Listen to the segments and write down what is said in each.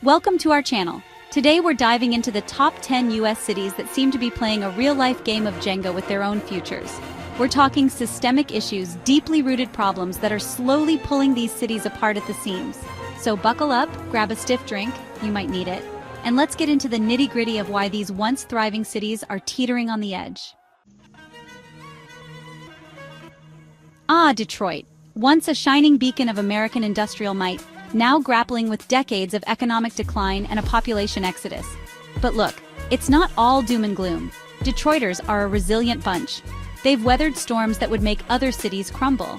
Welcome to our channel. Today we're diving into the top 10 US cities that seem to be playing a real-life game of Jenga with their own futures. We're talking systemic issues, deeply rooted problems that are slowly pulling these cities apart at the seams. So buckle up, grab a stiff drink, you might need it, and let's get into the nitty-gritty of why these once thriving cities are teetering on the edge. Detroit. Once a shining beacon of American industrial might, now grappling with decades of economic decline and a population exodus. But look, it's not all doom and gloom. Detroiters are a resilient bunch. They've weathered storms that would make other cities crumble.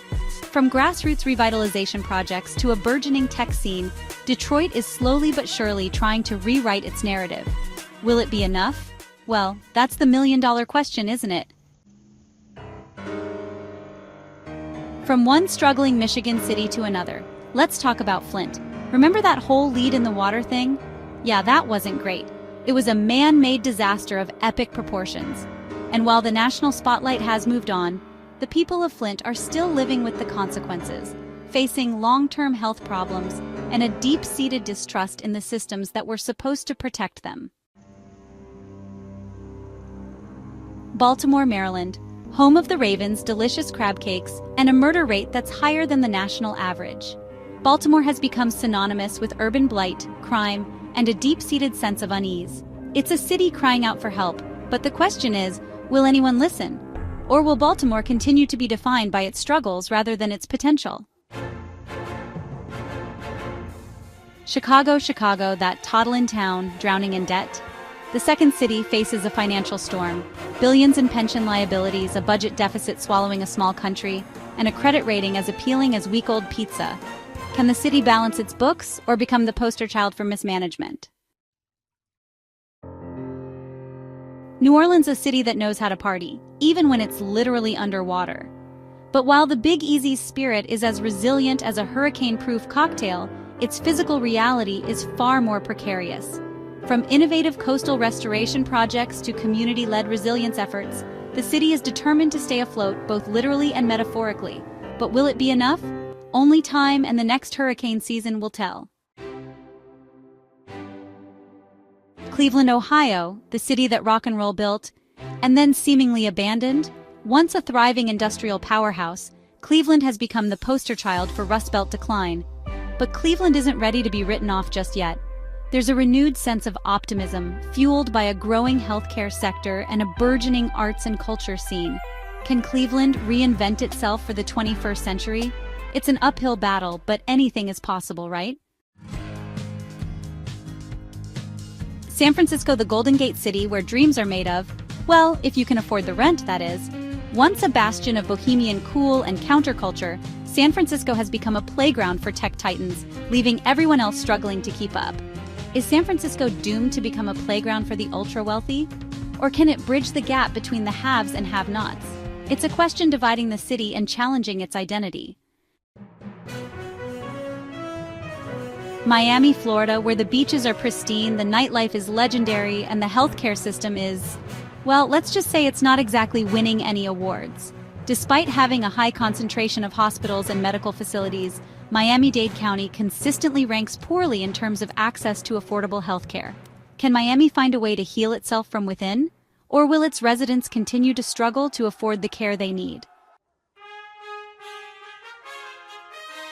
From grassroots revitalization projects to a burgeoning tech scene, Detroit is slowly but surely trying to rewrite its narrative. Will it be enough? Well, that's the million-dollar question, isn't it? From one struggling Michigan city to another, let's talk about Flint. Remember that whole lead in the water thing? Yeah, that wasn't great. It was a man-made disaster of epic proportions. And while the national spotlight has moved on, the people of Flint are still living with the consequences, facing long-term health problems and a deep-seated distrust in the systems that were supposed to protect them. Baltimore, Maryland, home of the Ravens' delicious crab cakes and a murder rate that's higher than the national average. Baltimore has become synonymous with urban blight, crime, and a deep-seated sense of unease. It's a city crying out for help, but the question is, will anyone listen? Or will Baltimore continue to be defined by its struggles rather than its potential? Chicago, that toddling town drowning in debt. The second city faces a financial storm, billions in pension liabilities, a budget deficit swallowing a small country, and a credit rating as appealing as week-old pizza. Can the city balance its books or become the poster child for mismanagement? New Orleans, a city that knows how to party, even when it's literally underwater. But while the Big Easy's spirit is as resilient as a hurricane-proof cocktail, its physical reality is far more precarious. From innovative coastal restoration projects to community-led resilience efforts, the city is determined to stay afloat both literally and metaphorically. But will it be enough? Only time and the next hurricane season will tell. Cleveland, Ohio, the city that rock and roll built, and then seemingly abandoned. Once a thriving industrial powerhouse, Cleveland has become the poster child for Rust Belt decline. But Cleveland isn't ready to be written off just yet. There's a renewed sense of optimism, fueled by a growing healthcare sector and a burgeoning arts and culture scene. Can Cleveland reinvent itself for the 21st century? It's an uphill battle, but anything is possible, right? San Francisco, the Golden Gate City where dreams are made of, well, if you can afford the rent, that is. Once a bastion of bohemian cool and counterculture, San Francisco has become a playground for tech titans, leaving everyone else struggling to keep up. Is San Francisco doomed to become a playground for the ultra-wealthy? Or can it bridge the gap between the haves and have-nots? It's a question dividing the city and challenging its identity. Miami, Florida, where the beaches are pristine, the nightlife is legendary, and the healthcare system is, well, let's just say it's not exactly winning any awards. Despite having a high concentration of hospitals and medical facilities, Miami-Dade County consistently ranks poorly in terms of access to affordable healthcare. Can Miami find a way to heal itself from within? Or will its residents continue to struggle to afford the care they need?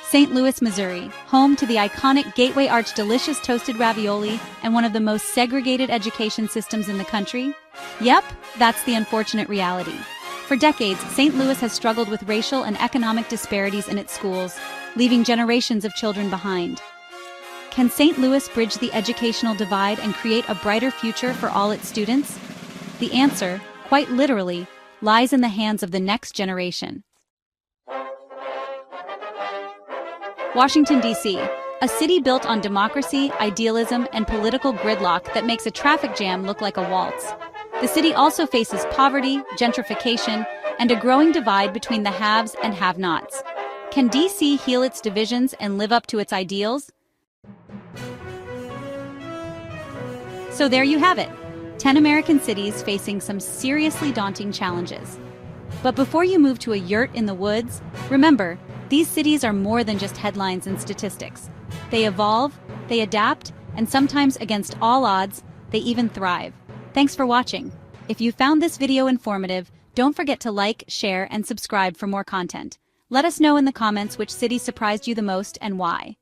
St. Louis, Missouri, home to the iconic Gateway Arch delicious toasted ravioli and one of the most segregated education systems in the country? Yep, that's the unfortunate reality. For decades, St. Louis has struggled with racial and economic disparities in its schools, leaving generations of children behind. Can St. Louis bridge the educational divide and create a brighter future for all its students? The answer, quite literally, lies in the hands of the next generation. Washington, D.C., a city built on democracy, idealism, and political gridlock that makes a traffic jam look like a waltz. The city also faces poverty, gentrification, and a growing divide between the haves and have-nots. Can D.C. heal its divisions and live up to its ideals? So there you have it, 10 American cities facing some seriously daunting challenges. But before you move to a yurt in the woods, remember, these cities are more than just headlines and statistics. They evolve, they adapt, and sometimes against all odds, they even thrive. Thanks for watching. If you found this video informative, don't forget to like, share, and subscribe for more content. Let us know in the comments which city surprised you the most and why.